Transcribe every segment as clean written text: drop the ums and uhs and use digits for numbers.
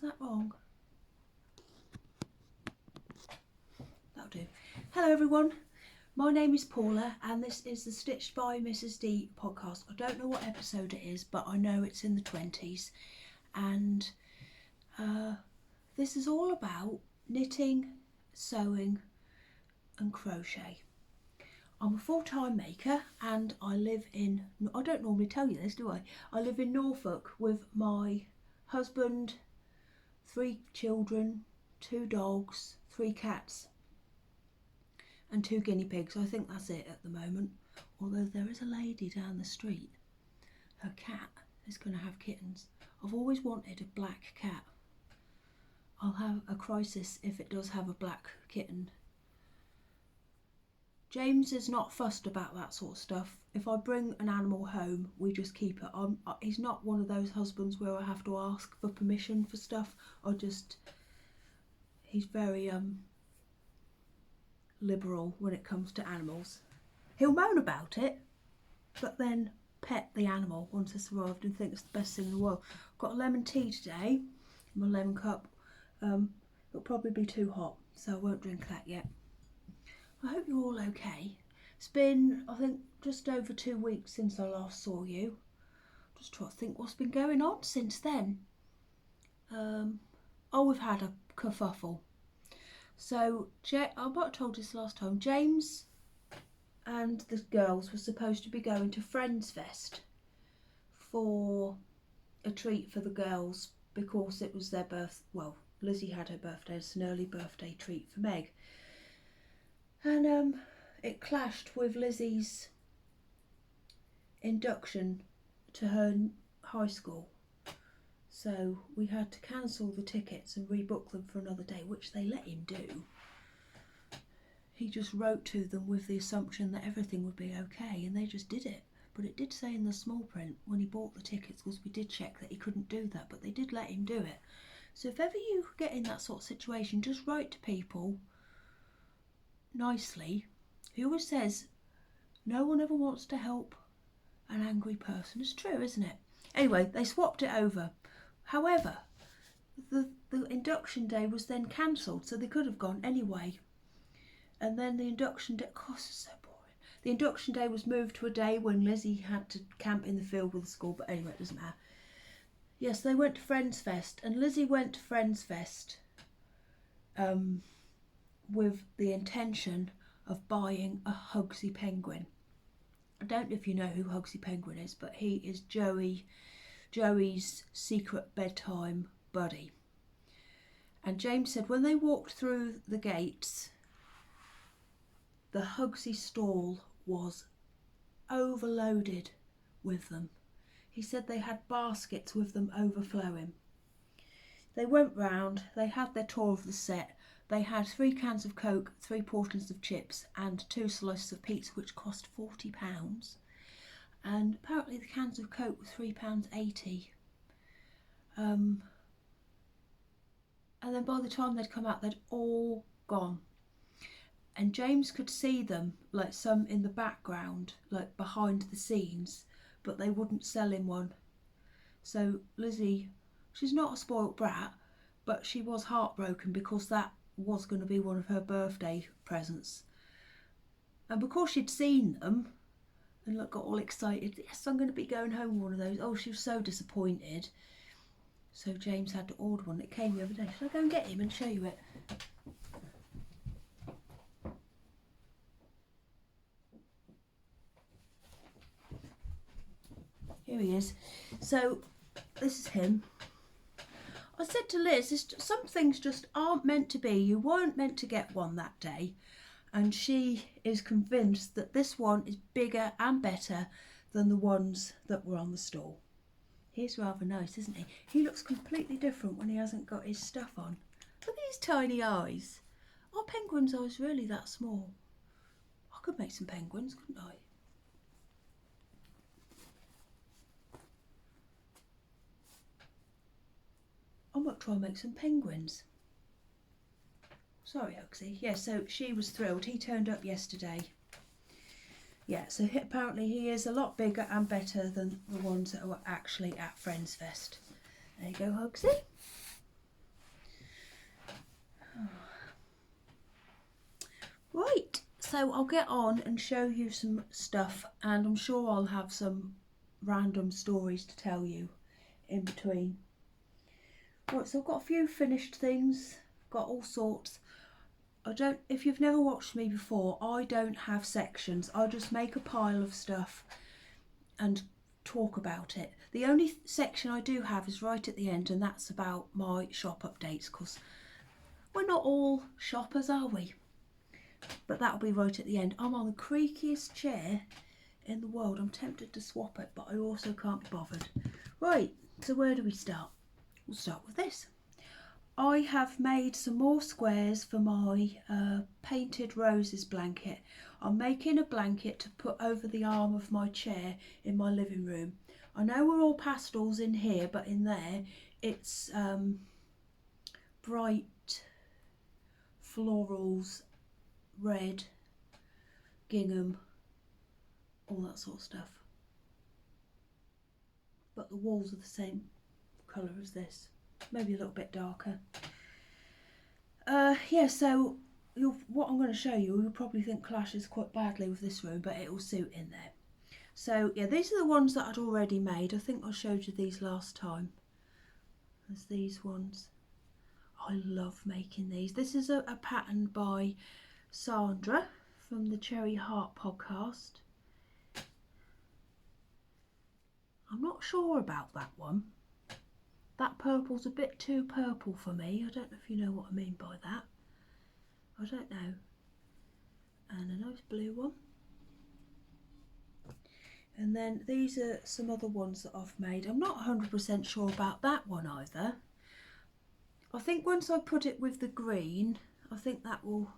that wrong? That'll do. Hello everyone, my name is Paula and this is the Stitched by Mrs D podcast. I don't know what episode it is, but I know it's in the 20s, and this is all about knitting, sewing and crochet. I'm a full-time maker and I live in, I don't normally tell you this, do I? I live in Norfolk with my husband, 3 children, 2 dogs, 3 cats and 2 guinea pigs. I think that's it at the moment. Although there is a lady down the street, her cat is going to have kittens. I've always wanted a black cat. I'll have a crisis if it does have a black kitten. James is not fussed about that sort of stuff. If I bring an animal home, we just keep it. He's not one of those husbands where I have to ask for permission for stuff. He's very liberal when it comes to animals. He'll moan about it, but then pet the animal once it's arrived and think it's the best thing in the world. I've got a lemon tea today in my lemon cup. It'll probably be too hot, so I won't drink that yet. I hope you're all okay. It's been, I think, just over 2 weeks since I last saw you. Just trying to think what's been going on since then. We've had a kerfuffle. So, I might have told this last time, James and the girls were supposed to be going to Friends Fest for a treat for the girls because it was their Lizzie had her birthday, it's an early birthday treat for Meg. And it clashed with Lizzie's induction to her high school. So we had to cancel the tickets and rebook them for another day, which they let him do. He just wrote to them with the assumption that everything would be okay, and they just did it. But it did say in the small print when he bought the tickets, because we did check that he couldn't do that, but they did let him do it. So if ever you get in that sort of situation, just write to people nicely. He always says no one ever wants to help an angry person. It's true, isn't it? Anyway, they swapped it over. However, the induction day was then cancelled, so they could have gone anyway. And then the induction day, gosh, it's so boring. The induction day was moved to a day when Lizzie had to camp in the field with the school, but anyway, it doesn't matter. Yes, they went to Friends Fest, and Lizzie went to Friends Fest with the intention of buying a Hugsy penguin. I don't know if you know who Hugsy Penguin is, but he is Joey's secret bedtime buddy. And James said when they walked through the gates, the Hugsy stall was overloaded with them. He said they had baskets with them overflowing. They went round, they had their tour of the set. They had 3 cans of Coke, 3 portions of chips and 2 slices of pizza, which cost £40. And apparently the cans of Coke were £3.80. And then by the time they'd come out, they'd all gone. And James could see them, like some in the background, like behind the scenes, but they wouldn't sell him one. So Lizzie, she's not a spoilt brat, but she was heartbroken because that was going to be one of her birthday presents. And because she'd seen them and got all excited, yes, I'm going to be going home with one of those. Oh, she was so disappointed. So James had to order one. It came the other day. Should I go and get him and show you it? Here he is. So this is him. I said to Liz, some things just aren't meant to be. You weren't meant to get one that day. And she is convinced that this one is bigger and better than the ones that were on the stall. He's rather nice, isn't he? He looks completely different when he hasn't got his stuff on. Look at his tiny eyes. Are penguins' eyes really that small? I could make some penguins, couldn't I? I might try and make some penguins. Sorry, Hugsy. Yeah, so she was thrilled. He turned up yesterday. Yeah, so apparently he is a lot bigger and better than the ones that were actually at Friends Fest. There you go, Hugsy. Right, so I'll get on and show you some stuff, and I'm sure I'll have some random stories to tell you in between. Right, so I've got a few finished things, got all sorts. If you've never watched me before, I don't have sections. I just make a pile of stuff and talk about it. The only section I do have is right at the end, and that's about my shop updates, because we're not all shoppers, are we? But that'll be right at the end. I'm on the creakiest chair in the world. I'm tempted to swap it, but I also can't be bothered. Right, so where do we start? We'll start with this. I have made some more squares for my painted roses blanket. I'm making a blanket to put over the arm of my chair in my living room. I know we're all pastels in here, but in there it's bright florals, red, gingham, all that sort of stuff. But the walls are the same colour as this, maybe a little bit darker. Yeah, so what I'm going to show you, you'll probably think clashes quite badly with this room, but it will suit in there. So yeah, these are the ones that I'd already made. I think I showed you these last time. There's these ones. I love making these. This is a pattern by Sandra from the Cherry Heart podcast. I'm not sure about that one. That purple's a bit too purple for me. I don't know if you know what I mean by that. I don't know. And a nice blue one. And then these are some other ones that I've made. I'm not 100% sure about that one either. I think once I put it with the green, I think that will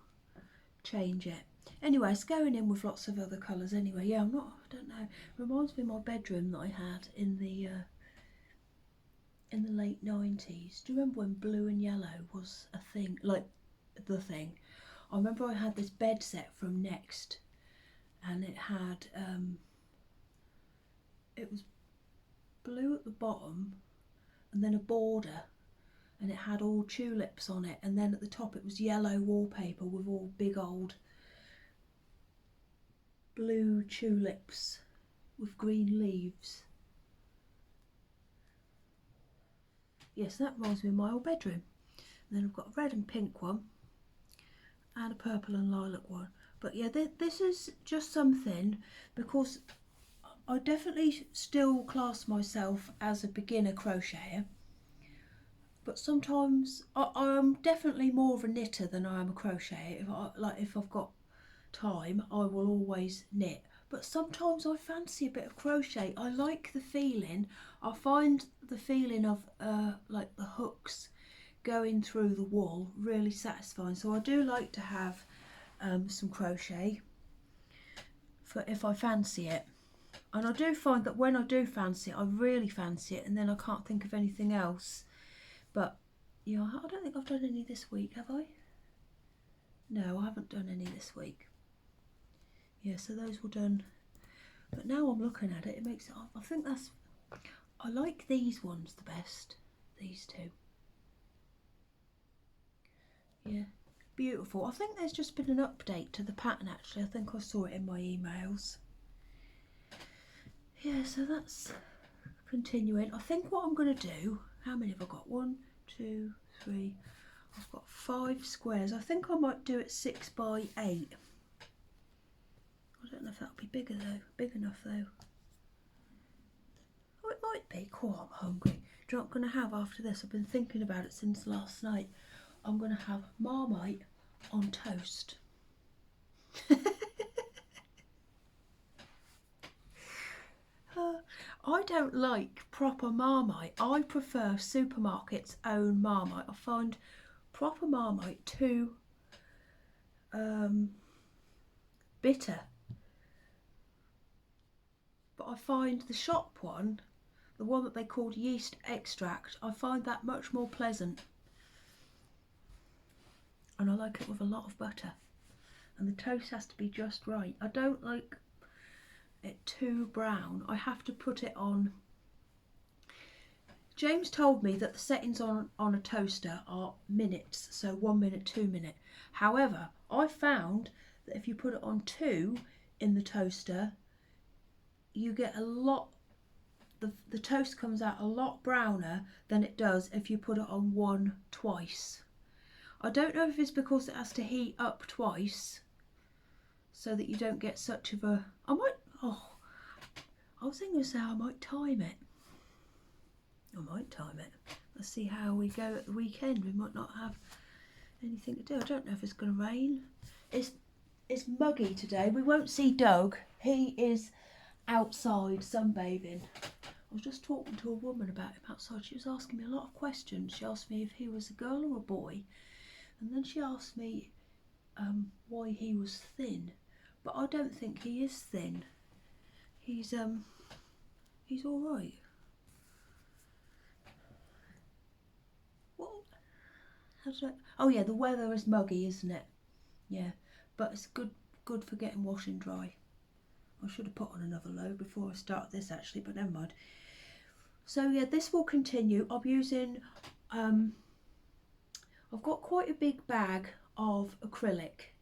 change it. Anyway, it's going in with lots of other colours anyway. Yeah, I don't know. It reminds me of my bedroom that I had in the late 90s. Do you remember when blue and yellow was a thing? Like, the thing. I remember I had this bed set from Next, and it had, it was blue at the bottom, and then a border, and it had all tulips on it, and then at the top it was yellow wallpaper with all big old blue tulips with green leaves. Yes, that reminds me of my old bedroom. And then I've got a red and pink one and a purple and lilac one. But yeah, this is just something, because I definitely still class myself as a beginner crocheter, but sometimes I'm definitely more of a knitter than I am a crocheter. If I've got time, I will always knit. But sometimes I fancy a bit of crochet. I like the feeling. I find the feeling of like the hooks going through the wool really satisfying. So I do like to have some crochet for if I fancy it. And I do find that when I do fancy it, I really fancy it, and then I can't think of anything else. But yeah, I don't think I've done any this week, have I? No, I haven't done any this week. Yeah, so those were done. But now I'm looking at it, it makes it, I think that's, I like these ones the best. These two. Yeah, beautiful. I think there's just been an update to the pattern actually. I think I saw it in my emails. Yeah, so that's continuing. I think what I'm going to do, how many have I got? 1, 2, 3. I've got 5 squares. I think I might do it 6 by 8. I don't know if that'll be big enough though. Oh, it might be. Cool, I'm hungry. Do you know what I'm going to have after this? I've been thinking about it since last night. I'm going to have Marmite on toast. I don't like proper Marmite. I prefer supermarket's own Marmite. I find proper Marmite too bitter. But I find the shop one, the one that they called yeast extract, I find that much more pleasant. And I like it with a lot of butter. And the toast has to be just right. I don't like it too brown. I have to put it on. James told me that the settings on a toaster are minutes, so 1 minute, 2 minute. However, I found that if you put it on 2 in the toaster, you get a lot, the toast comes out a lot browner than it does if you put it on 1 twice. I don't know if it's because it has to heat up twice so that you don't get such of a, I was thinking to say I might time it. Let's see how we go at the weekend. We might not have anything to do. I don't know if it's going to rain. It's muggy today. We won't see Doug. He is outside sunbathing. I was just talking to a woman about him outside. She was asking me a lot of questions. She asked me if he was a girl or a boy, and then she asked me why he was thin. But I don't think he is thin. He's all right. What? Oh yeah, the weather is muggy, isn't it? Yeah, but it's good for getting washing dry. I should have put on another load before I start this actually, but never mind. So yeah, this will continue. I'm using, I've got quite a big bag of acrylic,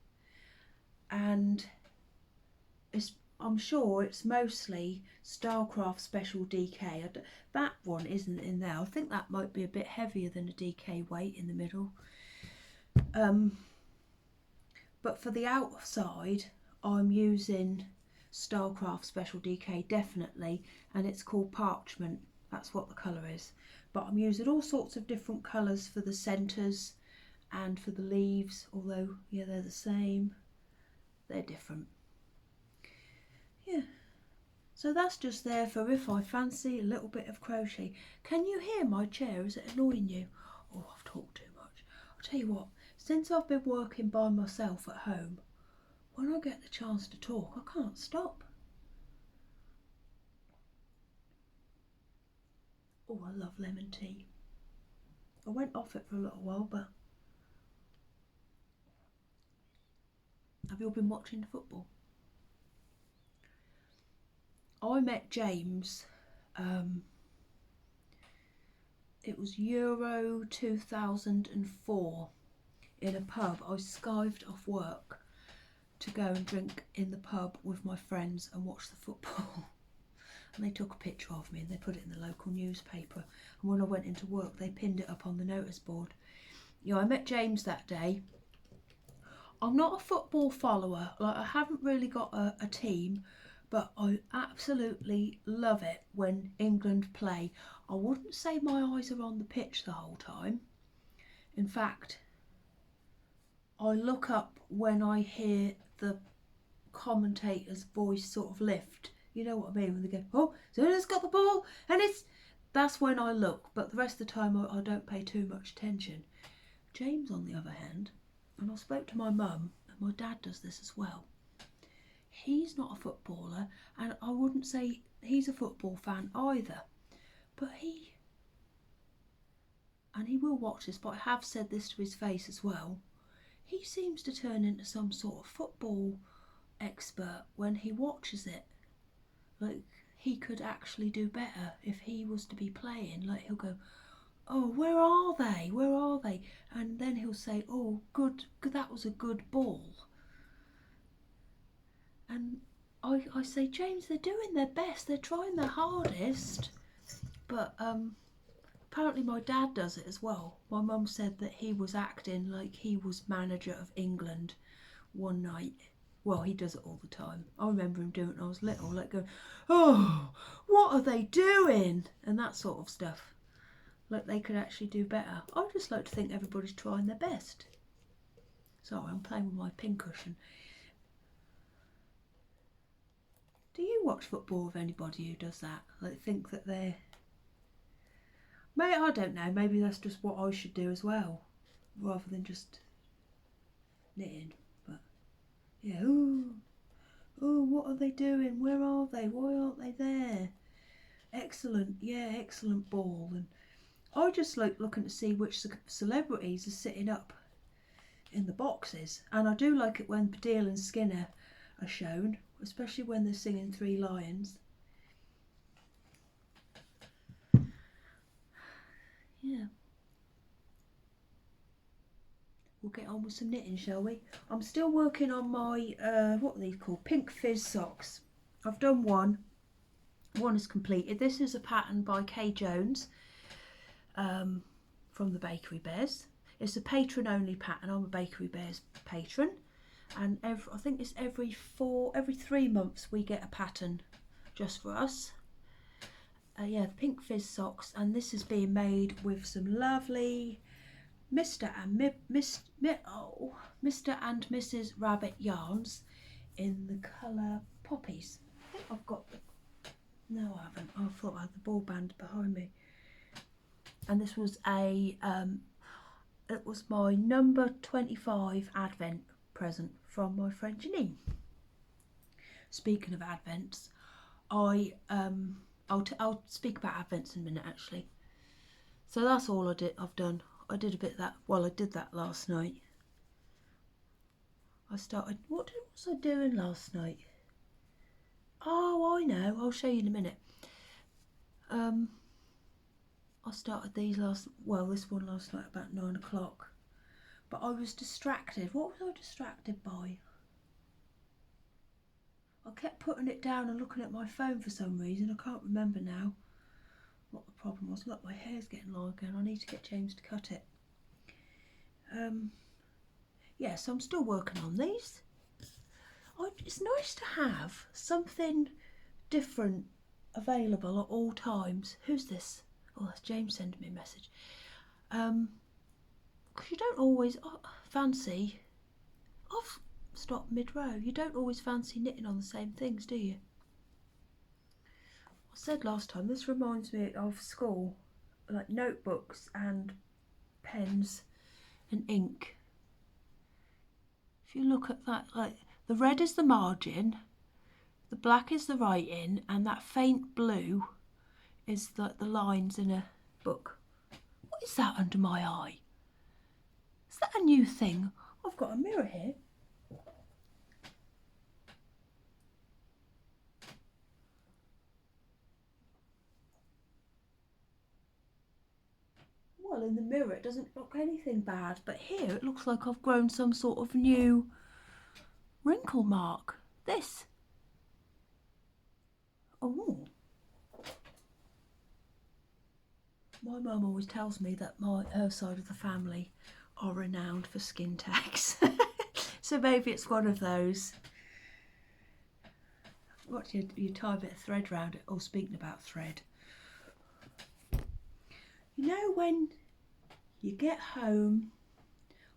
and I'm sure it's mostly Stylecraft Special DK. That one isn't in there. I think that might be a bit heavier than a DK weight in the middle. But for the outside, I'm using Stylecraft Special DK definitely, and it's called Parchment. That's what the colour is. But I'm using all sorts of different colours for the centres and for the leaves, although yeah, they're the same. They're different. Yeah, so that's just there for if I fancy a little bit of crochet. Can you hear my chair? Is it annoying you? Oh, I've talked too much. I'll tell you what, since I've been working by myself at home, when I get the chance to talk, I can't stop. Oh, I love lemon tea. I went off it for a little while, but have you all been watching the football? I met James, it was Euro 2004 in a pub. I skived off work to go and drink in the pub with my friends and watch the football. And they took a picture of me and they put it in the local newspaper. And when I went into work, they pinned it up on the notice board. You know, I met James that day. I'm not a football follower. Like, I haven't really got a team, but I absolutely love it when England play. I wouldn't say my eyes are on the pitch the whole time. In fact, I look up when I hear the commentator's voice sort of lift. You know what I mean? When they go, oh, Zona's got the ball, and that's when I look. But the rest of the time, I don't pay too much attention. James, on the other hand, and I spoke to my mum, and my dad does this as well. He's not a footballer, and I wouldn't say he's a football fan either. But he will watch this, but I have said this to his face as well. He seems to turn into some sort of football expert when he watches it. Like, he could actually do better if he was to be playing. Like, he'll go, oh, where are they? Where are they? And then he'll say, oh, good, that was a good ball. And I say, James, they're doing their best. They're trying their hardest. But apparently my dad does it as well. My mum said that he was acting like he was manager of England one night. Well, he does it all the time. I remember him doing it when I was little, like going, oh, what are they doing? And that sort of stuff. Like they could actually do better. I just like to think everybody's trying their best. Sorry, I'm playing with my pincushion. Do you watch football with anybody who does that? Like think that they're... Maybe, I don't know, maybe that's just what I should do as well, rather than just knitting. But yeah, oh, what are they doing? Where are they? Why aren't they there? Excellent, yeah, excellent ball. And I just like looking to see which celebrities are sitting up in the boxes. And I do like it when Padil and Skinner are shown, especially when they're singing Three Lions. Yeah. we'll get on with some knitting, shall we? I'm still working on my, what are these called? Pink Fizz socks. I've done one. One is completed. This is a pattern by Kay Jones from the Bakery Bears. It's a patron only pattern. I'm a Bakery Bears patron. And I think it's every 3 months we get a pattern just for us. Yeah, the Pink Fizz socks, and this is being made with some lovely Mr. and Mrs. Rabbit yarns in the colour poppies. I think I've got no, I haven't. I thought I had the ball band behind me. And this was a it was my number 25 Advent present from my friend Janine. Speaking of Advents, I'll speak about Advents in a minute actually. So that's all I've done. I did a bit that, well, I did that last night. What was I doing last night? Oh, I know, I'll show you in a minute. I started this one last night about 9 o'clock. But I was distracted. What was I distracted by? I kept putting it down and looking at my phone for some reason. I can't remember now what the problem was. Look, my hair's getting long again. I need to get James to cut it. Yeah, so I'm still working on these. It's nice to have something different available at all times. Who's this? Oh, that's James sending me a message. Because you don't always fancy... I've stopped mid-row. You don't always fancy knitting on the same things, do you? I said last time, this reminds me of school. Like notebooks and pens and ink. If you look at that, like the red is the margin, the black is the writing, and that faint blue is the lines in a book. What is that under my eye? Is that a new thing? I've got a mirror here. Well, in the mirror it doesn't look anything bad, but here it looks like I've grown some sort of new wrinkle mark. This. Oh. My mum always tells me that her side of the family are renowned for skin tags. So maybe it's one of those. What, you tie a bit of thread around it? Oh, speaking about thread. You know when you get home,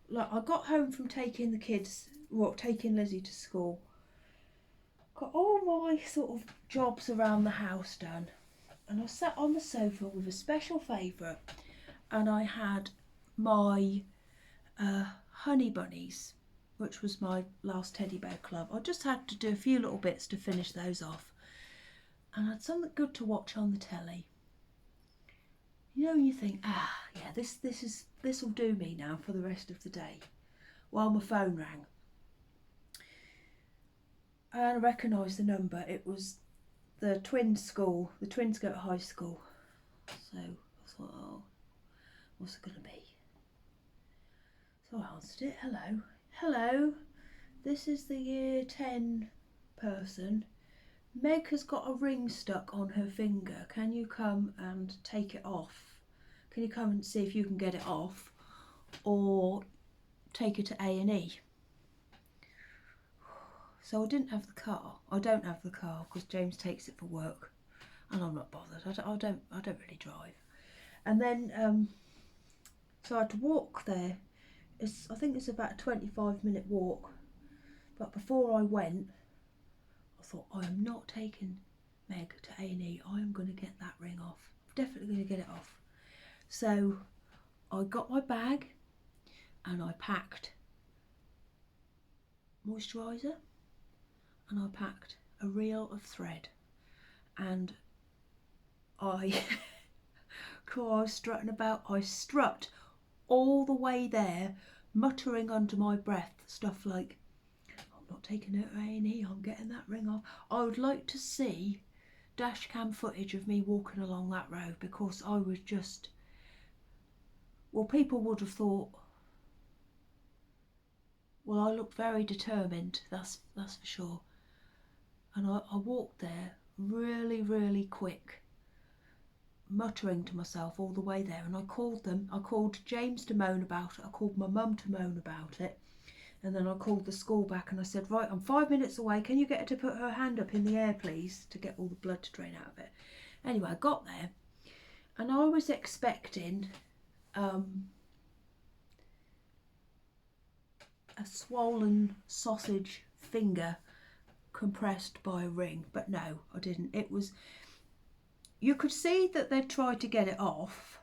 like I got home from taking taking Lizzie to school. Got all my sort of jobs around the house done. And I sat on the sofa with a special favourite, and I had my honey bunnies, which was my last teddy bear club. I just had to do a few little bits to finish those off, and I had something good to watch on the telly. You know, you think, yeah, this will do me now for the rest of the day. While my phone rang, and I recognised the number. It was the twins go to high school. So I thought, oh, what's it gonna be? So I answered it. Hello, this is the year 10 person. Meg has got a ring stuck on her finger. Can you come and take it off? Can you come and see if you can get it off, or take her to A&E? So I didn't have the car. I don't have the car because James takes it for work, and I'm not bothered. I don't really drive. And then so I had to walk there. I think it's about a 25-minute walk. But before I went, I thought, I am not taking Meg to A&E. I am going to get that ring off. I'm definitely going to get it off. So I got my bag and I packed moisturiser. And I packed a reel of thread, and I was strutting about. I strut all the way there, muttering under my breath stuff like, I'm not taking her to A&E, I'm getting that ring off. I would like to see dash cam footage of me walking along that road, because I was just, well, people would have thought Well, I looked very determined, that's for sure. And I walked there really, really quick, muttering to myself all the way there. And I called them. I called James to moan about it. I called my mum to moan about it. And then I called the school back and I said, right, I'm 5 minutes away. Can you get her to put her hand up in the air, please, to get all the blood to drain out of it? Anyway, I got there and I was expecting a swollen sausage finger compressed by a ring, but no, I didn't. It was, you could see that they'd tried to get it off,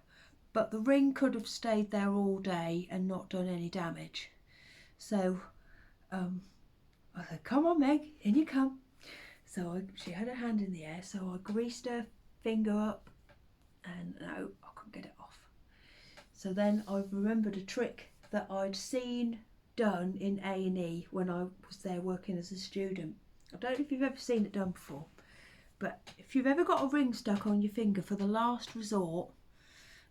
but the ring could have stayed there all day and not done any damage. So I said, come on Meg, in you come. So she had her hand in the air, so I greased her finger up and no, I couldn't get it off. So then I remembered a trick that I'd seen done in A&E when I was there working as a student. I don't know if you've ever seen it done before, but if you've ever got a ring stuck on your finger for the last resort,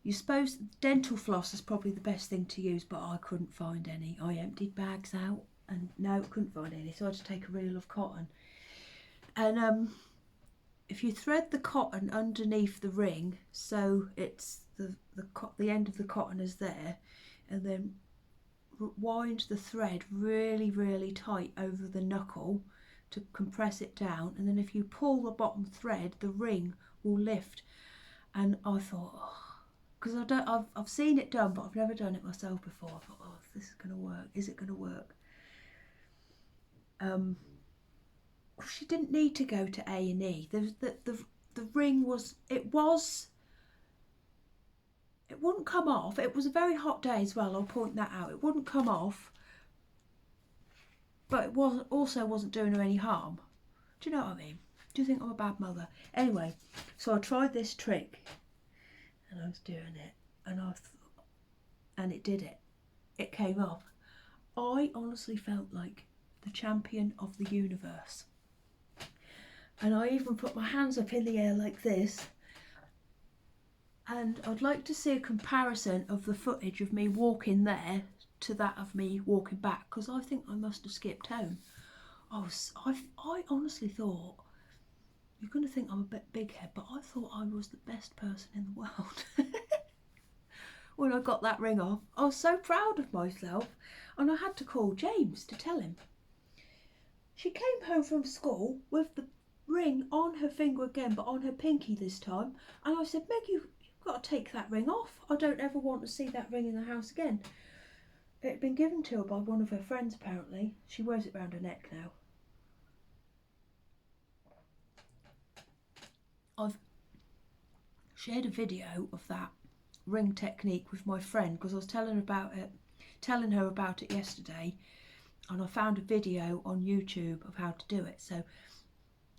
you suppose dental floss is probably the best thing to use, but I couldn't find any. I emptied bags out and no, couldn't find any, so I had to take a reel of cotton. And if you thread the cotton underneath the ring, so it's the end of the cotton is there, and then wind the thread really, really tight over the knuckle to compress it down, and then if you pull the bottom thread, the ring will lift. And I thought, because I've seen it done, but I've never done it myself before. I thought, oh, this is going to work. Is it going to work? She didn't need to go to A&E. The ring was, it wouldn't come off. It was a very hot day as well, I'll point that out. It wouldn't come off, but it wasn't doing her any harm. Do you know what I mean? Do you think I'm a bad mother? Anyway, so I tried this trick and I was doing it and it did it. It came off. I honestly felt like the champion of the universe. And I even put my hands up in the air like this. And I'd like to see a comparison of the footage of me walking there to that of me walking back, because I think I must have skipped home. I honestly thought, you're going to think I'm a bit big head, but I thought I was the best person in the world. When I got that ring off, I was so proud of myself, and I had to call James to tell him. She came home from school with the ring on her finger again, but on her pinky this time, and I said, Meg, you've got to take that ring off. I don't ever want to see that ring in the house again. It had been given to her by one of her friends, apparently. She wears it round her neck now. I've shared a video of that ring technique with my friend because I was telling her about it yesterday, and I found a video on YouTube of how to do it. So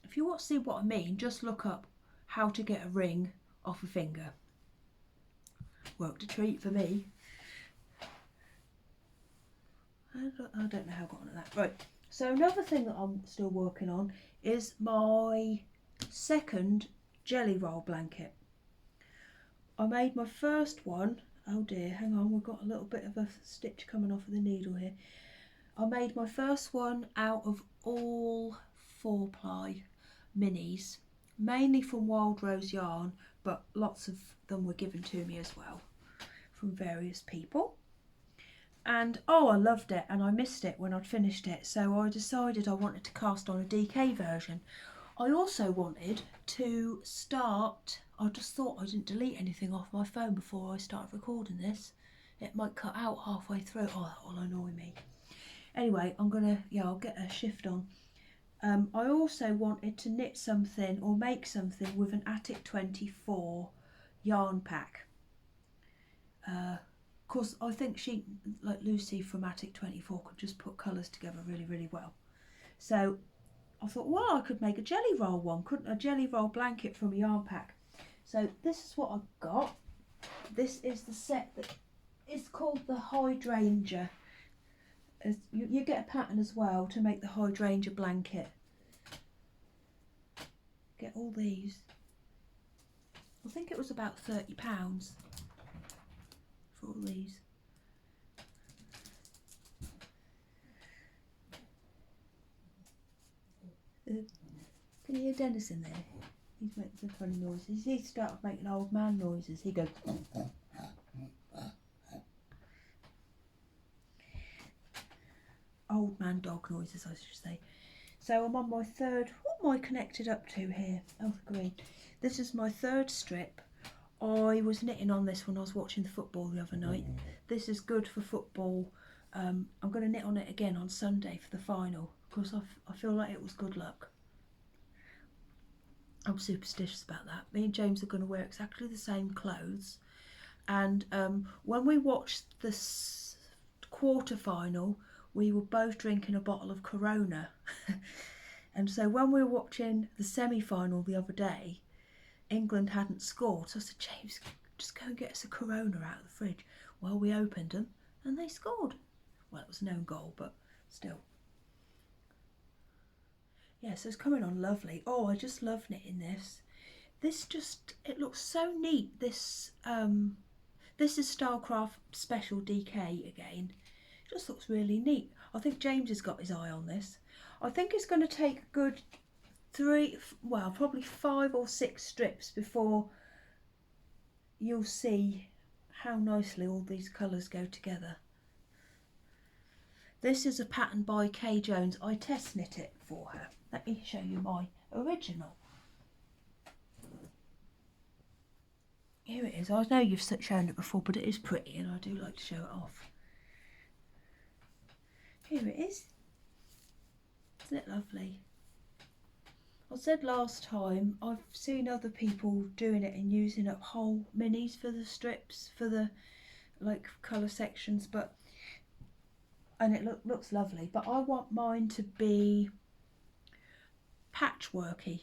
if you want to see what I mean, just look up how to get a ring off a finger. Worked a treat for me. I don't know how I got on to that. Right, so another thing that I'm still working on is my second jelly roll blanket. I made my first one. Oh dear, hang on, we've got a little bit of a stitch coming off of the needle here. I made my first one out of all 4-ply minis, mainly from Wild Rose yarn, but lots of them were given to me as well from various people. And oh, I loved it, and I missed it when I'd finished it, so I decided I wanted to cast on a DK version. I also wanted to start, I just thought I didn't delete anything off my phone before I started recording this. It might cut out halfway through. Oh, that will annoy me. Anyway, I'll get a shift on. I also wanted to knit something or make something with an Attic 24 yarn pack. Of course, I think she, like Lucy from Attic 24, could just put colours together really, really well. So I thought, well, I could make a jelly roll one, couldn't I? A jelly roll blanket from a yarn pack. So this is what I've got. This is the set that is called the Hydrangea. You get a pattern as well to make the Hydrangea blanket. Get all these. I think it was about £30 for all these. Can you hear Dennis in there? He's making some funny noises. He started making old man noises. He goes. Old man dog noises, I should say. So I'm on my third. What am I connected up to here? Oh, the green. This is my third strip. I was knitting on this when I was watching the football the other night. This is good for football. I'm going to knit on it again on Sunday for the final because I feel like it was good luck. I'm superstitious about that. Me and James are going to wear exactly the same clothes. And when we watched the quarter final, we were both drinking a bottle of Corona. And so when we were watching the semi-final the other day, England hadn't scored. So I said, James, just go and get us a Corona out of the fridge. Well, we opened them and they scored. Well, it was an own goal, but still. Yeah, so it's coming on lovely. Oh, I just love knitting this. This just, it looks so neat. This is Stylecraft Special DK again. It just looks really neat. I think James has got his eye on this. I think it's going to take a good probably 5 or 6 strips before you'll see how nicely all these colours go together. This is a pattern by Kay Jones. I test knit it for her. Let me show you my original. Here it is. I know you've shown it before, but it is pretty and I do like to show it off. Here it is. Isn't it lovely? I said last time, I've seen other people doing it and using up whole minis for the strips, for the like colour sections, and it looks lovely, but I want mine to be patchy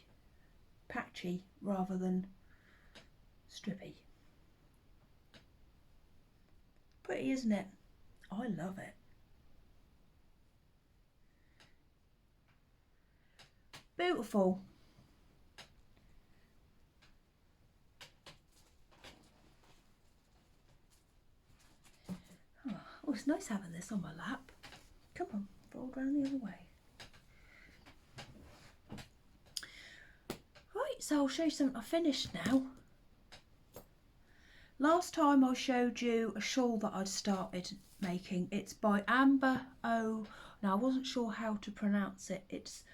rather than strippy. Pretty, isn't it? I love it. Beautiful. Oh, it's nice having this on my lap. Come on, roll round the other way. Right, so I'll show you something I finished now. Last time I showed you a shawl that I'd started making. It's by Amber O. Now I wasn't sure how to pronounce it. It's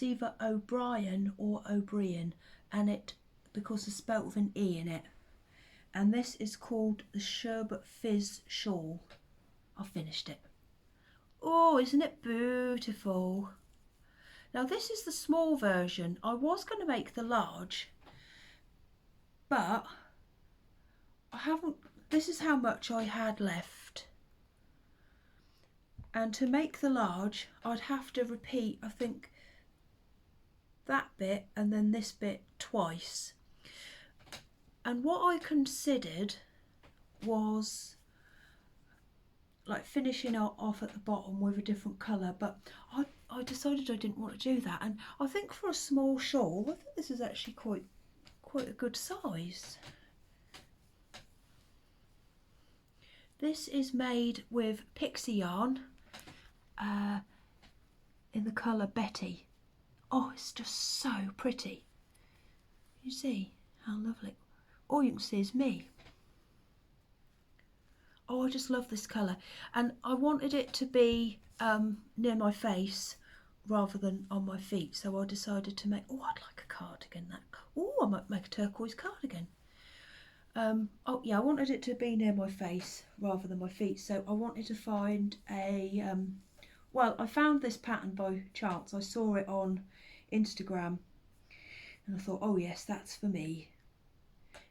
either O'Brien or O'Brien, and it because it's spelt with an E in it. And this is called the Sherbet Fizz shawl. I finished it. Oh, isn't it beautiful? Now this is the small version. I was going to make the large, but I haven't. This is how much I had left. And to make the large, I'd have to repeat, I think, that bit and then this bit twice. And what I considered was like finishing off at the bottom with a different colour, but I decided I didn't want to do that. And I think for a small shawl, I think this is actually quite a good size. This is made with pixie yarn in the colour Betty. Oh, it's just so pretty. You see how lovely. All you can see is me. Oh, I just love this colour. And I wanted it to be near my face rather than on my feet. So I decided to make, oh, I'd like a cardigan. Oh, I might make a turquoise cardigan. Oh yeah, I wanted it to be near my face rather than my feet. So I wanted to find a, well, I found this pattern by chance. I saw it on Instagram and I thought, oh yes, that's for me.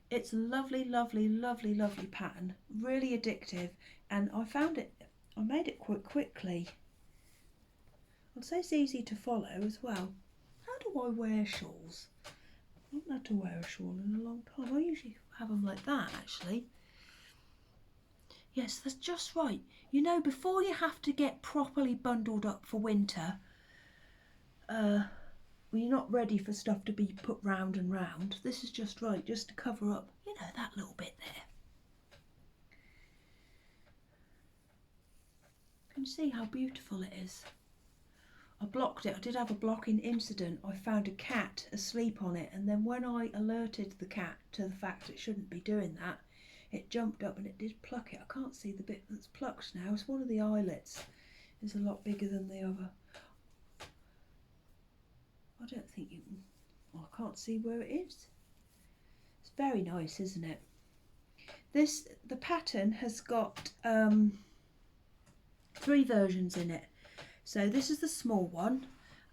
It's a lovely, lovely, lovely, lovely pattern, really addictive, and I found it, I made it quite quickly. I'd say it's easy to follow as well. How do I wear shawls? I haven't had to wear a shawl in a long time. I usually have them like that actually. Yes, that's just right. You know, before you have to get properly bundled up for winter, when you're not ready for stuff to be put round and round, this is just right, just to cover up, you know, that little bit there. Can you see how beautiful it is? I blocked it. I did have a blocking incident. I found a cat asleep on it, and then when I alerted the cat to the fact it shouldn't be doing that, it jumped up and it did pluck it. I can't see the bit that's plucked now. It's one of the eyelets. It's a lot bigger than the other. I don't think you can... Well, I can't see where it is. It's very nice, isn't it? The pattern has got 3 versions in it. So this is the small one,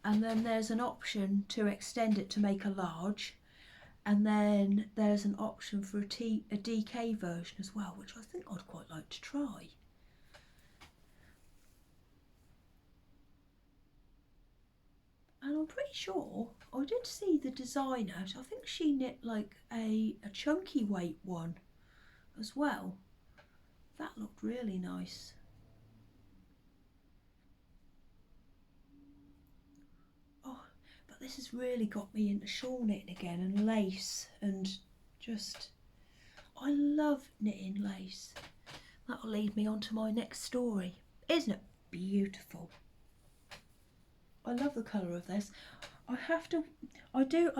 and then there's an option to extend it to make a large, and then there's an option for a DK version as well, which I think I'd quite like to try. And I'm pretty sure I did see the designer. I think she knit like a chunky weight one as well. That looked really nice. This has really got me into shawl knitting again, and lace, and just, I love knitting lace. That'll lead me on to my next story. Isn't it beautiful? I love the colour of this. I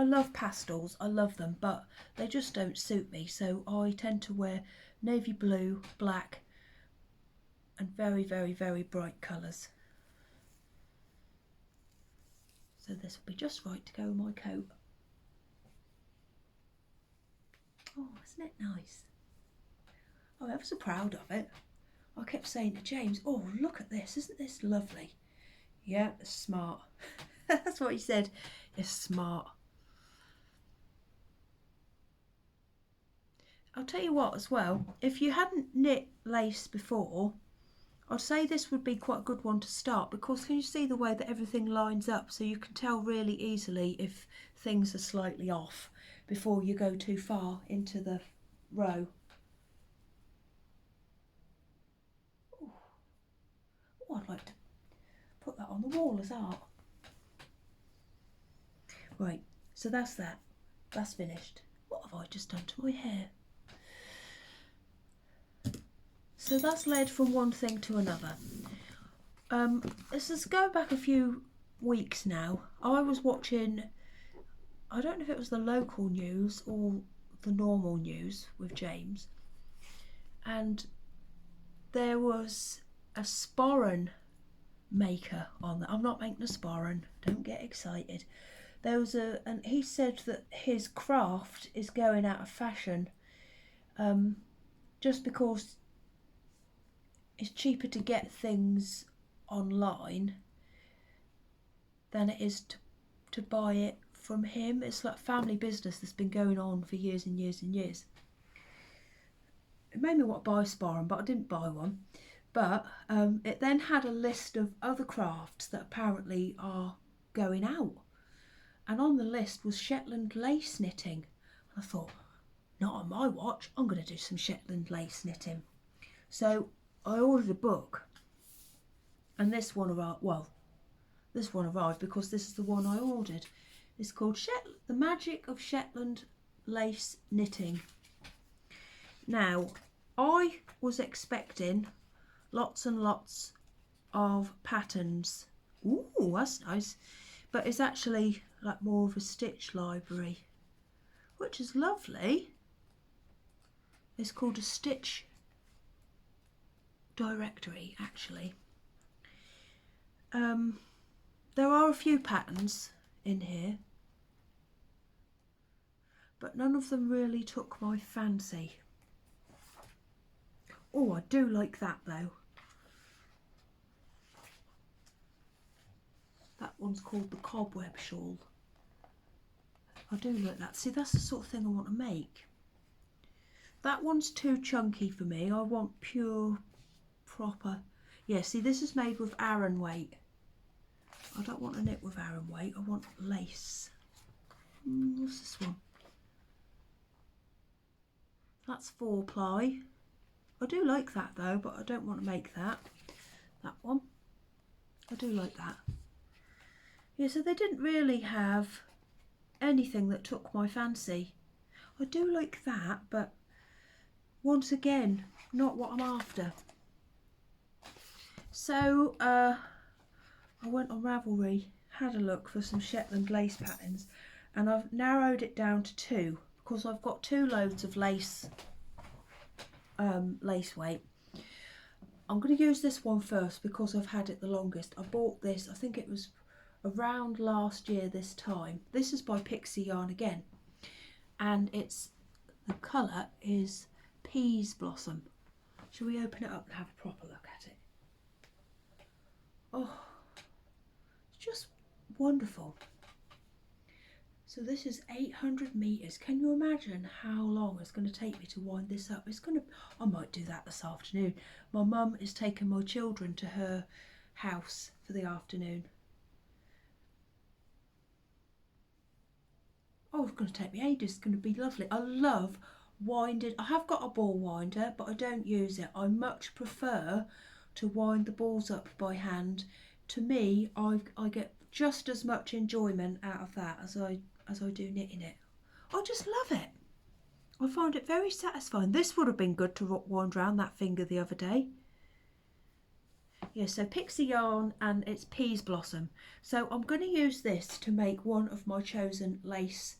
love pastels, I love them, but they just don't suit me, so I tend to wear navy blue, black, and very, very, very bright colours. So this will be just right to go with my coat. Oh, isn't it nice? I'm ever so proud of it. I kept saying to James, oh, look at this. Isn't this lovely? Yeah, it's smart. That's what he said. It's smart. I'll tell you what as well. If you hadn't knit lace before, I'd say this would be quite a good one to start, because can you see the way that everything lines up, so you can tell really easily if things are slightly off before you go too far into the row. Oh, I'd like to put that on the wall as art. Right, so that's that. That's finished. What have I just done to my hair? So that's led from one thing to another. This is going back a few weeks now. I was watching, I don't know if it was the local news or the normal news with James, and there was a sporran maker on that. I'm not making a sporran, don't get excited. There was and he said that his craft is going out of fashion, just because it's cheaper to get things online than it is to buy it from him. It's like family business that's been going on for years and years and years. It made me want to buy a sporran, but I didn't buy one. But it then had a list of other crafts that apparently are going out, and on the list was Shetland lace knitting. And I thought, not on my watch, I'm going to do some Shetland lace knitting. So I ordered a book, and this one arrived because this is the one I ordered. It's called The Magic of Shetland Lace Knitting. Now, I was expecting lots and lots of patterns. Ooh, that's nice. But it's actually like more of a stitch library, which is lovely. It's called a stitch directory, actually. There are a few patterns in here, but none of them really took my fancy. Oh, I do like that though. That one's called the Cobweb Shawl. I do like that. See, that's the sort of thing I want to make. That one's too chunky for me. I want pure, proper. Yeah, see, this is made with Aran weight. I don't want to knit with Aran weight. I want lace. What's this one? That's 4-ply. I do like that though, but I don't want to make that. That one. I do like that. Yeah, so they didn't really have anything that took my fancy. I do like that, but once again, not what I'm after. So I I went on Ravelry, had a look for some Shetland lace patterns, and I've narrowed it down to 2 because I've got 2 loads of lace weight. I'm going to use this one first because I've had it the longest. I bought this, I think it was around last year this time. This is by Pixie Yarn again, and the colour is Peas Blossom. Shall we open it up and have a proper look at it? Oh, it's just wonderful. So this is 800 metres. Can you imagine how long it's going to take me to wind this up? I might do that this afternoon. My mum is taking my children to her house for the afternoon. Oh, it's going to take me ages. It's going to be lovely. I love winded. I have got a ball winder, but I don't use it. I much prefer to wind the balls up by hand. To me, I get just as much enjoyment out of that as I do knitting it. I just love it. I find it very satisfying. This would have been good to wind round that finger the other day. Yeah, so Pixie Yarn, and it's Peas Blossom. So I'm going to use this to make one of my chosen lace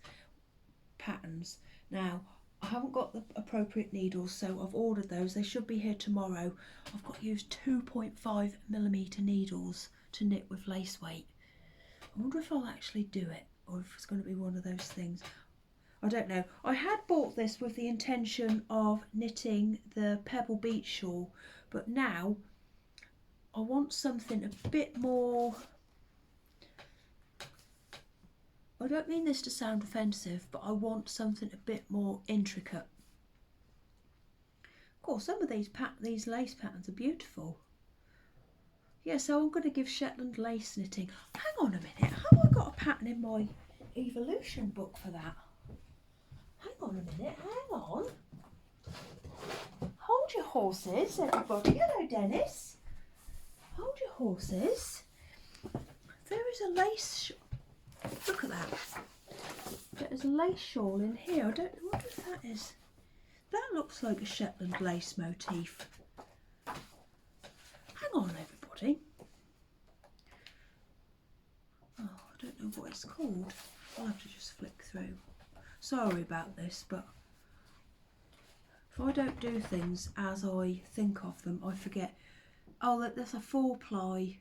patterns. Now, I haven't got the appropriate needles, so I've ordered those. They should be here tomorrow. I've got to use 2.5mm needles to knit with lace weight. I wonder if I'll actually do it, or if it's going to be one of those things. I don't know. I had bought this with the intention of knitting the Pebble Beach shawl, but now I want something a bit more. I don't mean this to sound offensive, but I want something a bit more intricate. Of course, some of these lace patterns are beautiful. Yeah, so I'm going to give Shetland lace knitting. Hang on a minute, have I got a pattern in my evolution book for that? Hang on a minute, hang on. Hold your horses, everybody. Hello, Dennis. Hold your horses. There is a lace. Look at that. There's a lace shawl in here. I don't know what that is. That looks like a Shetland lace motif. Hang on, everybody. Oh, I don't know what it's called. I'll have to just flick through. Sorry about this, but if I don't do things as I think of them, I forget. Oh, that's a 4-ply.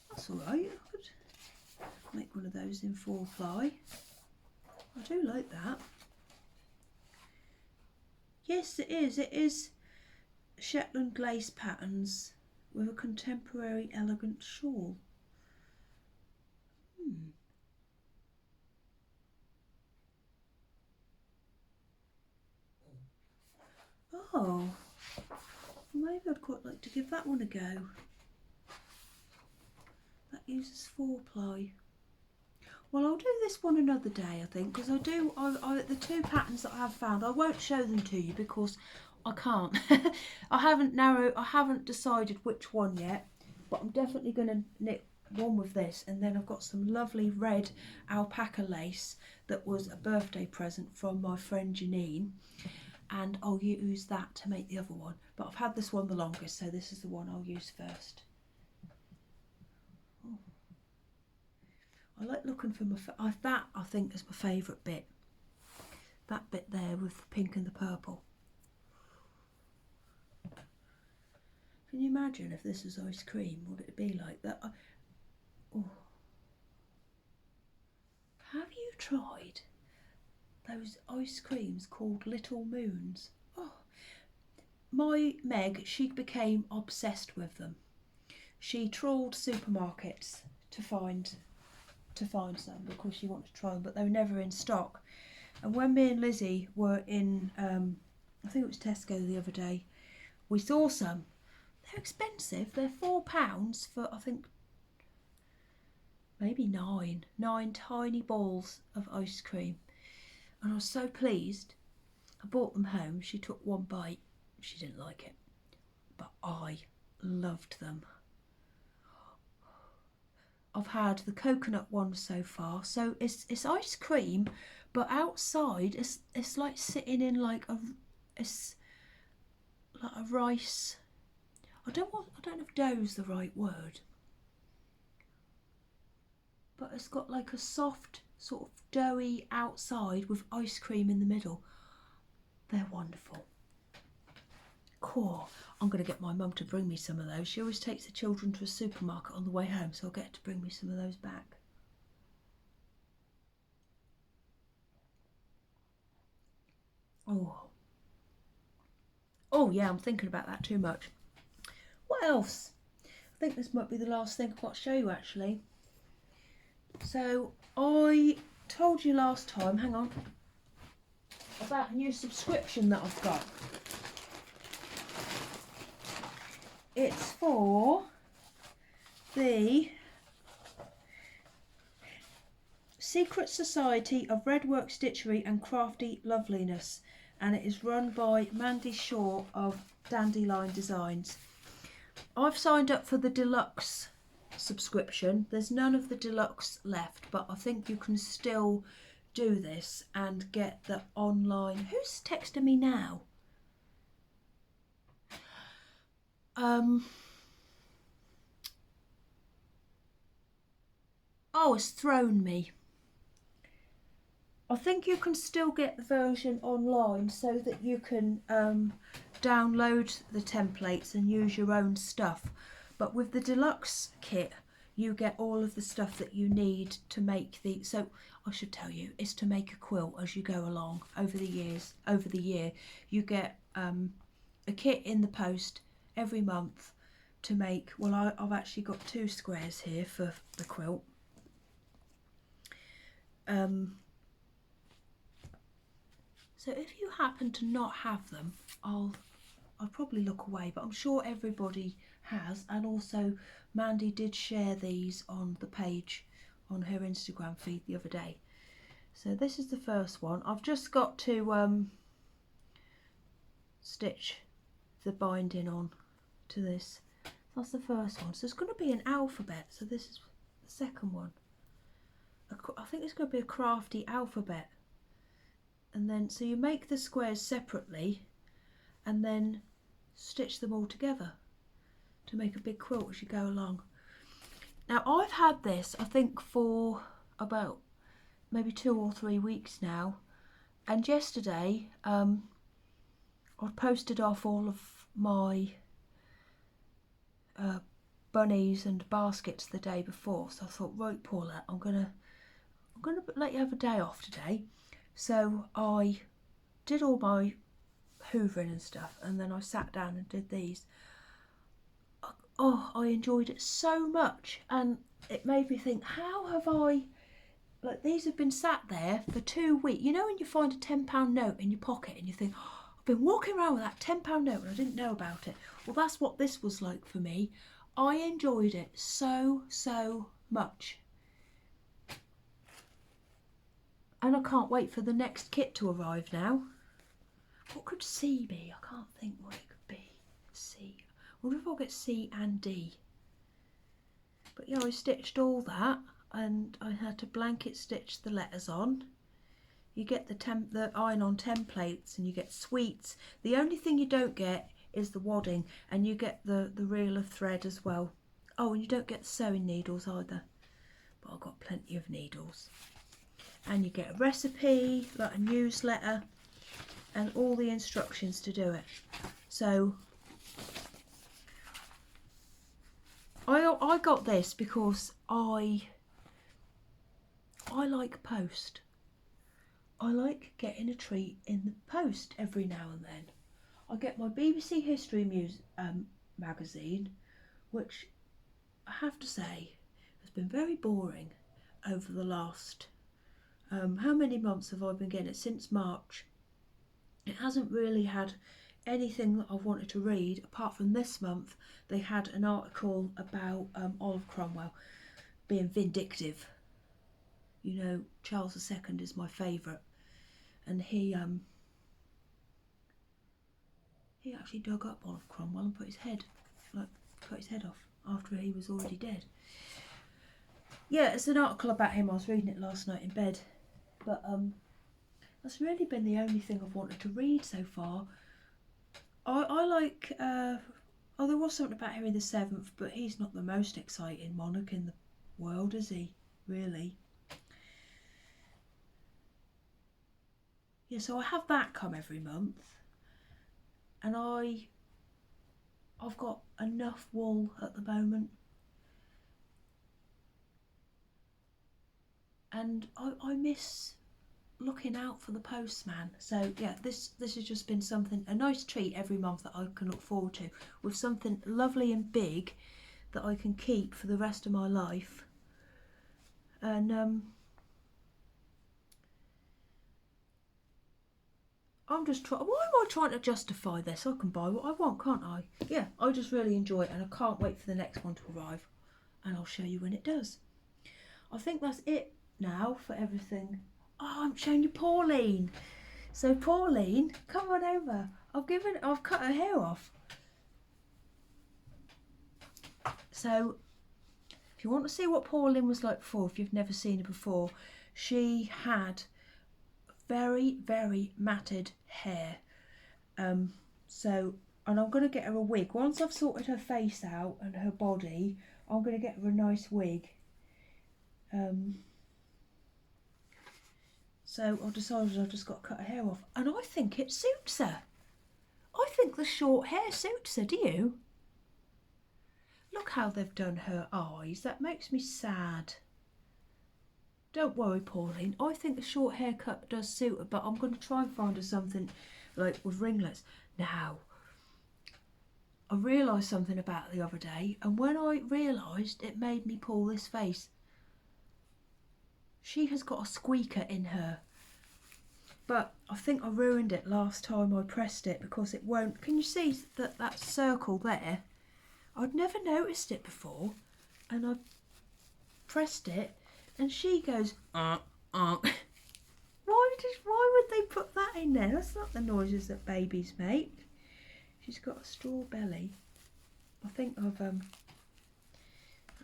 That's all right. I could make one of those in 4-ply. I do like that. Yes, it is. It is Shetland lace patterns with a contemporary elegant shawl. Oh, maybe I'd quite like to give that one a go. That uses 4-ply. Well, I'll do this one another day, I think, because the 2 patterns that I have found, I won't show them to you because I can't. I haven't decided which one yet, but I'm definitely going to knit one with this, and then I've got some lovely red alpaca lace that was a birthday present from my friend Janine, and I'll use that to make the other one. But I've had this one the longest, so this is the one I'll use first. Oh. I like looking for that I think is my favourite bit. That bit there with the pink and the purple. Can you imagine if this was ice cream? Would it be like that? Oh. Have you tried those ice creams called Little Moons? Oh, my Meg, she became obsessed with them. She trawled supermarkets to find some because she wanted to try them, but they were never in stock. And when me and Lizzie were in, I think it was Tesco the other day, we saw some. They're expensive. They're £4 for, I think, maybe nine tiny balls of ice cream. And I was so pleased. I brought them home. She took one bite. She didn't like it, but I loved them. I've had the coconut one so far. So it's ice cream, but outside it's like sitting in like a rice. I don't know if dough's the right word. but it's got like a soft sort of doughy outside with ice cream in the middle. They're wonderful. Cool. I'm going to get my mum to bring me some of those. She always takes the children to a supermarket on the way home, so I'll get her to bring me some of those back. Oh. Oh yeah, I'm thinking about that too much. What else? I think this might be the last thing I've got to show you actually. So I told you last time, hang on, about a new subscription that I've got. It's for the Secret Society of Redwork Stitchery and Crafty Loveliness, and it is run by Mandy Shaw of Dandelion Designs. I've signed up for the deluxe subscription. There's none of the deluxe left, but I think you can still do this and get the online. Who's texting me now? Oh, it's thrown me. I think you can still get the version online so that you can download the templates and use your own stuff. But with the deluxe kit, you get all of the stuff that you need to make the, so I should tell you, is to make a quilt as you go along over the year. You get a kit in the post every month to make, well I've actually got 2 squares here for the quilt. So if you happen to not have them, I'll probably look away, but I'm sure everybody has. And also Mandy did share these on the page on her Instagram feed the other day. So this is the first one. I've just got to stitch the binding on to this. That's the first one. So it's going to be an alphabet. So this is the second one. I think it's going to be a crafty alphabet. And then, so you make the squares separately and then stitch them all together to make a big quilt as you go along. Now I've had this, I think, for about maybe 2 or 3 weeks now, and yesterday I posted off all of my bunnies and baskets the day before, so I thought, right Paula, I'm gonna let you have a day off today. So I did all my hoovering and stuff, and then I sat down and did these. Oh, I enjoyed it so much, and it made me think, how have I, like, these have been sat there for 2 weeks. You know when you find a £10 note in your pocket and you think, oh, I've been walking around with that £10 note and I didn't know about it. Well, that's what this was like for me. I enjoyed it so much. And I can't wait for the next kit to arrive now. What could C be? I can't think what it could be. C. I wonder if I'll get C and D. But yeah, I stitched all that, and I had to blanket stitch the letters on. You get the iron-on templates, and you get sweets. The only thing you don't get is the wadding, and you get the reel of thread as well. Oh, and you don't get the sewing needles either. But I've got plenty of needles. And you get a recipe, like a newsletter, and all the instructions to do it. So I got this because I like post. I like getting a treat in the post every now and then. I get my BBC History magazine, which I have to say has been very boring over the last how many months have I been getting it? Since March. It hasn't really had anything that I've wanted to read, apart from this month. They had an article about Olive Cromwell being vindictive. You know, Charles II is my favourite, and he actually dug up Olive Cromwell and cut his head off after he was already dead. Yeah, it's an article about him. I was reading it last night in bed. But that's really been the only thing I've wanted to read so far. I like, oh, there was something about Henry VII, but he's not the most exciting monarch in the world, is he? really. Yeah, so I have that come every month, and I've got enough wool at the moment, and I miss looking out for the postman. So yeah, this has just been something, a nice treat every month that I can look forward to, with something lovely and big that I can keep for the rest of my life. And I'm just trying, why am I trying to justify this? I can buy what I want, can't I? Yeah, I just really enjoy it, and I can't wait for the next one to arrive, and I'll show you when it does. I think that's it now for everything. Oh, I'm showing you Pauline. So Pauline, come on over. I've cut her hair off. So if you want to see what Pauline was like before, if you've never seen her before, she had very, very matted hair. And I'm going to get her a wig. Once I've sorted her face out and her body, I'm going to get her a nice wig. So I've decided I've just got to cut her hair off, and I think it suits her. I think the short hair suits her, do you? Look how they've done her eyes. That makes me sad. Don't worry, Pauline. I think the short haircut does suit her, but I'm going to try and find her something like with ringlets. Now, I realised something about it the other day, and when I realised, it made me pull this face. She has got a squeaker in her, but I think I ruined it last time I pressed it because it won't. Can you see that circle there? I'd never noticed it before, and I pressed it, and she goes, Why would they put that in there? That's not the noises that babies make. She's got a straw belly. I think I don't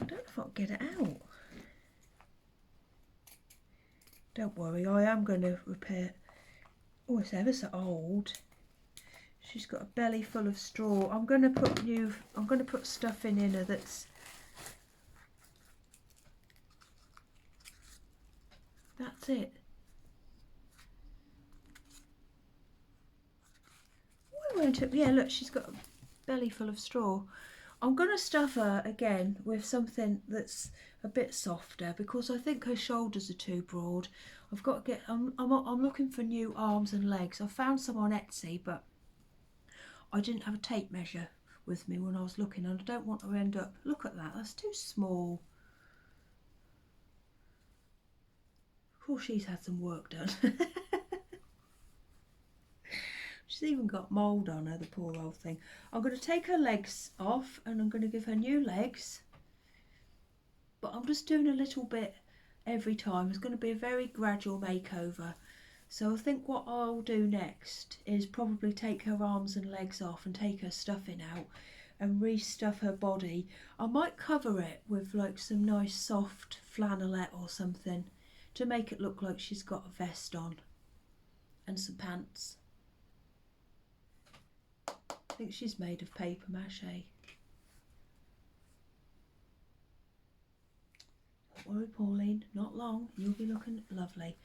know if I'll get it out. Don't worry, I am going to repair. Oh, it's ever so old. She's got a belly full of straw. I'm going to put stuff in her that's it. Why won't it? Yeah, look, she's got a belly full of straw. I'm going to stuff her again with something that's a bit softer because I think her shoulders are too broad. I've got to get. I'm looking for new arms and legs. I found some on Etsy, but I didn't have a tape measure with me when I was looking, and I don't want to end up. Look at that. That's too small. Of course, she's had some work done. She's even got mould on her, the poor old thing. I'm going to take her legs off, and I'm going to give her new legs. But I'm just doing a little bit every time. It's going to be a very gradual makeover. So I think what I'll do next is probably take her arms and legs off and take her stuffing out and restuff her body. I might cover it with like some nice soft flannelette or something to make it look like she's got a vest on and some pants. I think she's made of paper mache. Don't worry, Pauline, not long, you'll be looking lovely.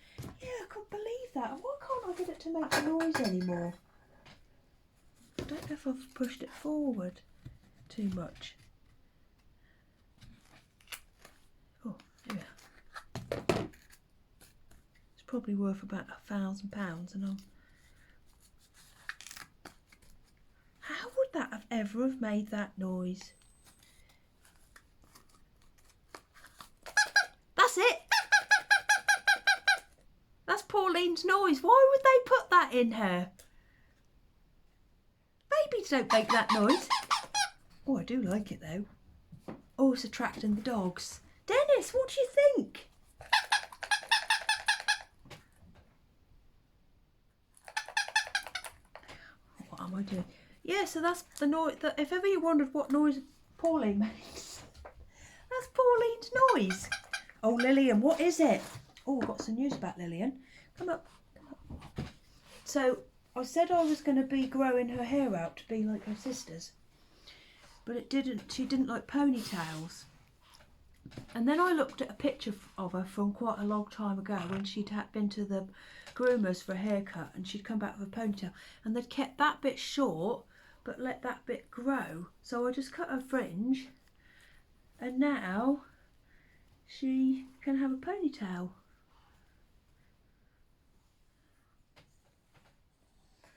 Yeah, I couldn't believe that. Why can't I get it to make the noise anymore? I don't know if I've pushed it forward too much. Oh, yeah. It's probably worth about £1,000, and how would that have ever have made that noise? That's it. That's Pauline's noise. Why would they put that in her? Babies don't make that noise. Oh, I do like it though. Oh, it's attracting the dogs. Dennis, what do you think? What am I doing? Yeah, so that's the noise. If ever you wondered what noise Pauline makes, that's Pauline's noise. Oh, Lillian, what is it? Oh, I've got some news about Lillian. Come up, come up. So I said I was going to be growing her hair out to be like her sisters, but it didn't. She didn't like ponytails. And then I looked at a picture of her from quite a long time ago when she'd been to the groomers for a haircut, and she'd come back with a ponytail, and they'd kept that bit short but let that bit grow. So I just cut her fringe, and now she can have a ponytail.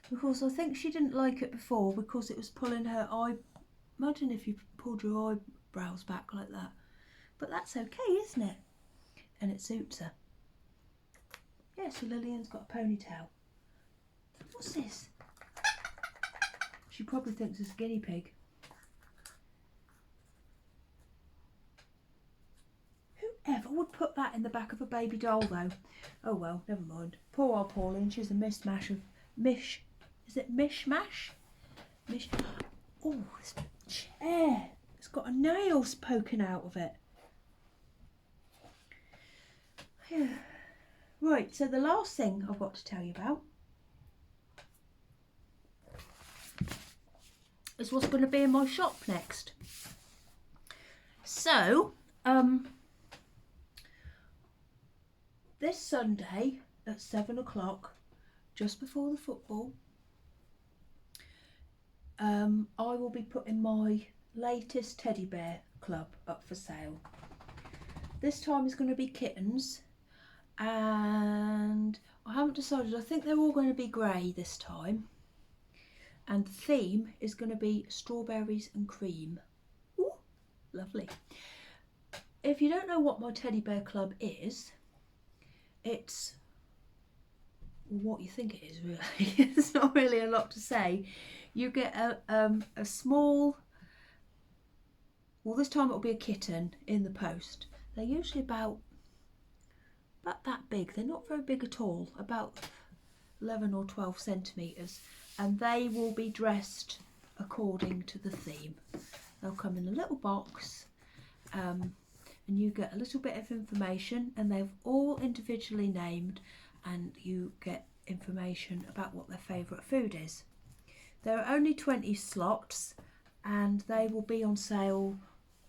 Because I think she didn't like it before because it was pulling her eye. Imagine if you pulled your eyebrows back like that. But that's okay, isn't it? And it suits her. Yeah, so Lillian's got a ponytail. What's this? She probably thinks it's a guinea pig. Whoever would put that in the back of a baby doll though? Oh well, never mind. Poor old Pauline, she's a mishmash of is it mishmash? Oh, this chair. It's got a nails poking out of it. Right, so the last thing I've got to tell you about is what's going to be in my shop next. So, this Sunday at 7 o'clock, just before the football, I will be putting my latest teddy bear club up for sale. This time is going to be kittens, and I haven't decided. I think they're all going to be grey this time, and the theme is going to be strawberries and cream. Ooh, lovely. If you don't know what my teddy bear club is, it's what you think it is really. It's not really a lot to say. You get a small, well this time it'll be a kitten in the post. They're usually about that big. They're not very big at all, about 11 or 12 centimetres, and they will be dressed according to the theme. They'll come in a little box, and you get a little bit of information, and they're all individually named, and you get information about what their favourite food is. There are only 20 slots, and they will be on sale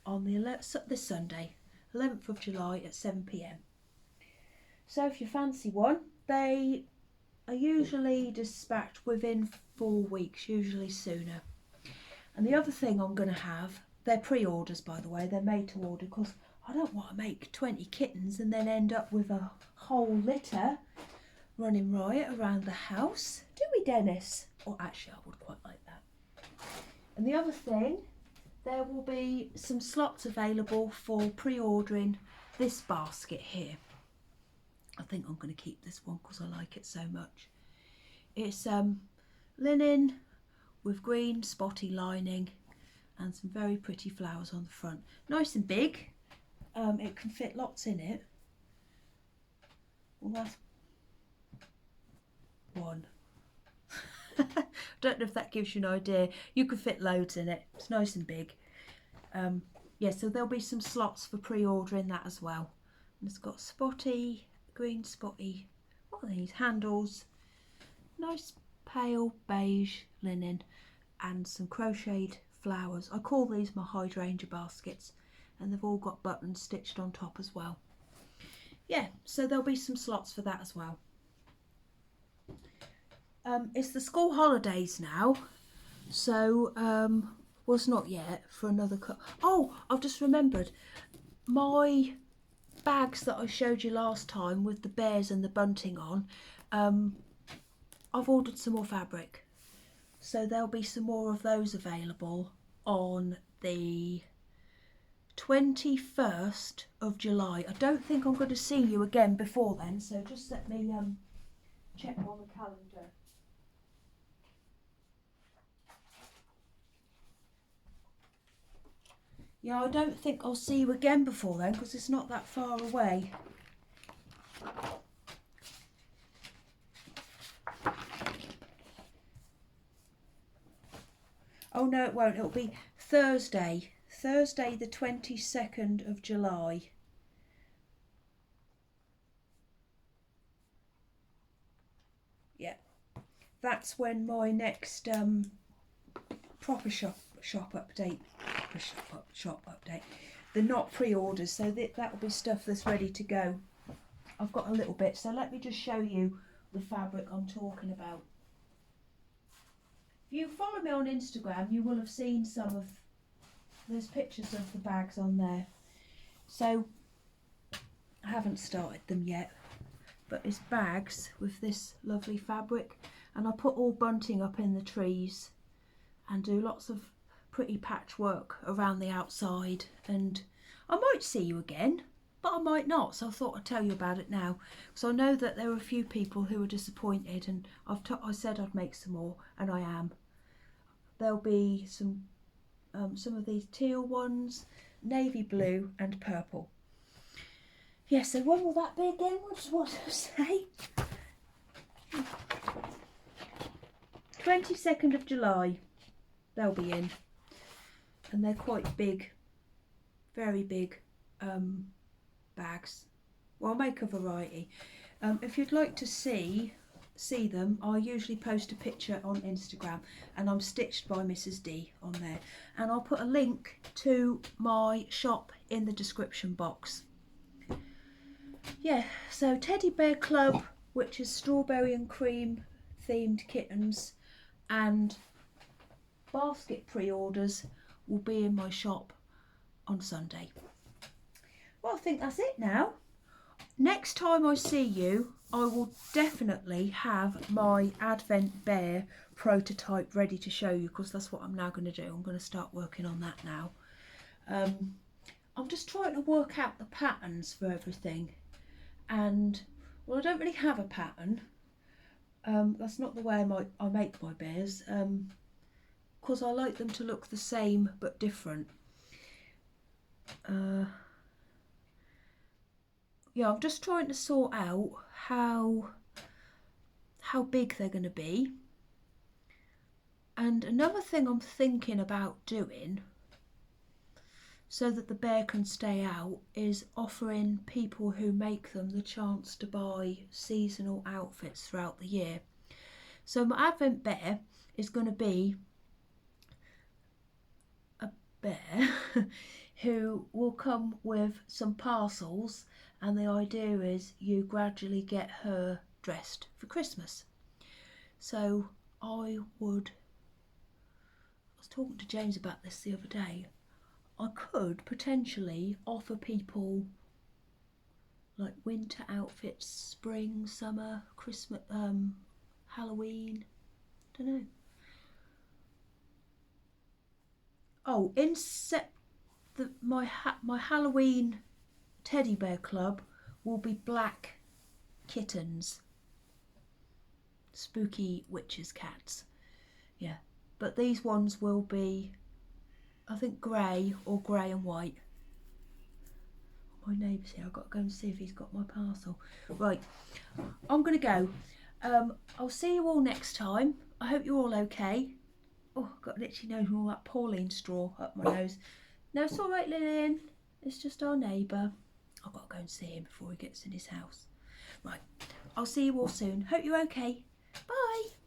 on this Sunday, 11th of July at 7 p.m. So if you fancy one, they are usually dispatched within 4 weeks, usually sooner. And the other thing I'm going to have, they're pre-orders by the way, they're made to order, because I don't want to make 20 kittens and then end up with a whole litter running riot around the house. Do we, Dennis? Or actually, I would quite like that. And the other thing, there will be some slots available for pre-ordering this basket here. I think I'm going to keep this one because I like it so much. It's linen with green spotty lining and some very pretty flowers on the front. Nice and big. It can fit lots in it. Well, that's one. Don't know if that gives you an idea. You could fit loads in it. It's nice and big. Yeah, so there'll be some slots for pre-ordering that as well. And it's got spotty, green spotty, what are these, handles, nice pale beige linen, and some crocheted flowers. I call these my hydrangea baskets, and they've all got buttons stitched on top as well. Yeah, so there'll be some slots for that as well. It's the school holidays now, so well, it's not yet for another oh, I've just remembered my bags that I showed you last time with the bears and the bunting on. I've ordered some more fabric, so there'll be some more of those available on the 21st of July. I don't think I'm going to see you again before then, so just let me check on the calendar. Yeah, I don't think I'll see you again before then, because it's not that far away. Oh no, it won't. It'll be Thursday the 22nd of July. Yeah, that's when my next proper shop update. they're not pre-orders, so that will be stuff that's ready to go. I've got a little bit, so let me just show you the fabric I'm talking about. If you follow me on Instagram, you will have seen there's pictures of the bags on there. So I haven't started them yet, but it's bags with this lovely fabric, and I put all bunting up in the trees and do lots of pretty patchwork around the outside, and I might see you again, but I might not, so I thought I'd tell you about it now, because I know that there were a few people who were disappointed, and I said I'd make some more, and I am. There'll be some of these teal ones, navy blue and purple. Yeah, so when will that be again? What did I say? 22nd of July, they'll be in. And they're quite big, very big bags. Well, I'll make a variety. If you'd like to see them, I usually post a picture on Instagram, and I'm Stitched by Mrs. D on there, and I'll put a link to my shop in the description box. Yeah, so Teddy Bear Club, which is strawberry and cream themed kittens, and basket pre-orders will be in my shop on Sunday. Well, I think that's it now. Next time I see you, I will definitely have my Advent Bear prototype ready to show you, because that's what I'm now going to do. I'm going to start working on that now. I'm just trying to work out the patterns for everything, and well, I don't really have a pattern. That's not the way I make my bears, because I like them to look the same but different. Yeah, I'm just trying to sort out how big they're going to be. And another thing I'm thinking about doing, so that the bear can stay out, is offering people who make them the chance to buy seasonal outfits throughout the year. So my Advent Bear is going to be a bear who will come with some parcels, and the idea is you gradually get her dressed for Christmas. So I was talking to James about this the other day. I could potentially offer people like winter outfits, spring, summer, Christmas, Halloween, don't know. Oh, my Halloween Teddy Bear Club will be black kittens, spooky witches cats. Yeah, but these ones will be, I think, grey or grey and white. My neighbour's here. I've got to go and see if he's got my parcel. Right, I'm going to go. I'll see you all next time. I hope you're all okay. Oh, I've got an itchy nose with all that Pauline straw up my nose. No, it's all right, Lillian. It's just our neighbour. I've got to go and see him before he gets in his house. Right, I'll see you all soon. Hope you're okay. Bye.